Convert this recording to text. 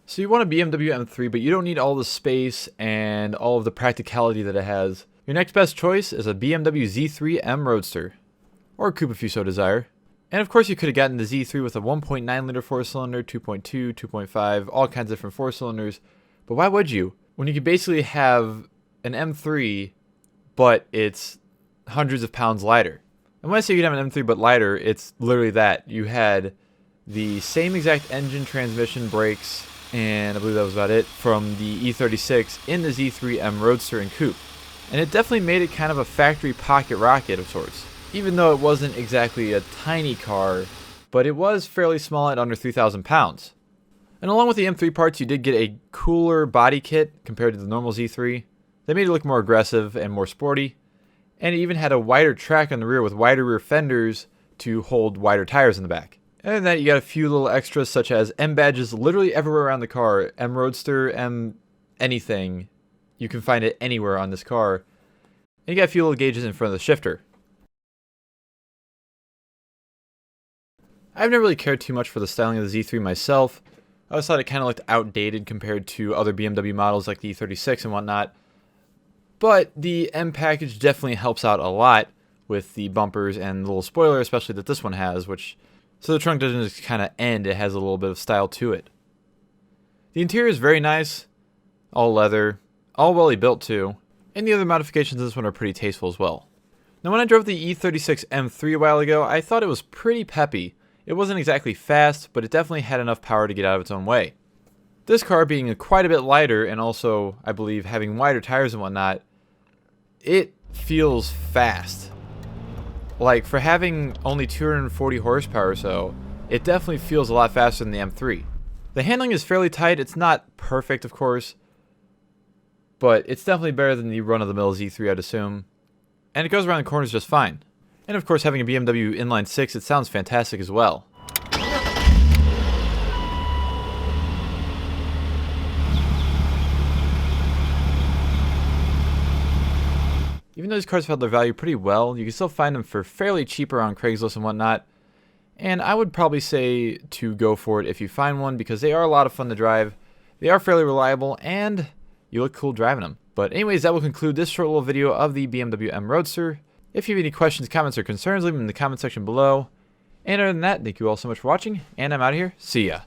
So you want a BMW M3, but you don't need all the space and all of the practicality that it has. Your next best choice is a BMW Z3 M Roadster, or a coupe if you so desire. And of course you could have gotten the Z3 with a 1.9 liter 4-cylinder, 2.2, 2.5, all kinds of different 4 cylinders. But why would you? When you could basically have an M3, but it's hundreds of pounds lighter. And when I say you could have an M3 but lighter, it's literally that. You had the same exact engine, transmission, brakes, and I believe that was about it, from the E36 in the Z3 M Roadster and coupe. And it definitely made it kind of a factory pocket rocket of sorts. Even though it wasn't exactly a tiny car, but it was fairly small at under 3,000 pounds. And along with the M3 parts, you did get a cooler body kit compared to the normal Z3. They made it look more aggressive and more sporty. And it even had a wider track on the rear with wider rear fenders to hold wider tires in the back. And then that you got a few little extras such as M badges literally everywhere around the car. M Roadster, M anything. You can find it anywhere on this car. And you got a few little gauges in front of the shifter. I've never really cared too much for the styling of the Z3 myself. I always thought it kind of looked outdated compared to other BMW models like the E36 and whatnot. But the M package definitely helps out a lot with the bumpers and the little spoiler, especially that this one has, which so the trunk doesn't just kind of end, it has a little bit of style to it. The interior is very nice, all leather, all well built too, and the other modifications of this one are pretty tasteful as well. Now when I drove the E36 M3 a while ago, I thought it was pretty peppy. It wasn't exactly fast, but it definitely had enough power to get out of its own way. This car being quite a bit lighter and also, I believe, having wider tires and whatnot, it feels fast. Like, for having only 240 horsepower or so, it definitely feels a lot faster than the M3. The handling is fairly tight. It's not perfect, of course, but it's definitely better than the run-of-the-mill Z3, I'd assume. And it goes around the corners just fine. And of course, having a BMW inline 6, it sounds fantastic as well. Even though these cars have held their value pretty well, you can still find them for fairly cheap around Craigslist and whatnot. And I would probably say to go for it if you find one, because they are a lot of fun to drive. They are fairly reliable, and you look cool driving them. But anyways, that will conclude this short little video of the BMW M Roadster. If you have any questions, comments, or concerns, leave them in the comment section below. And other than that, thank you all so much for watching, and I'm out of here. See ya.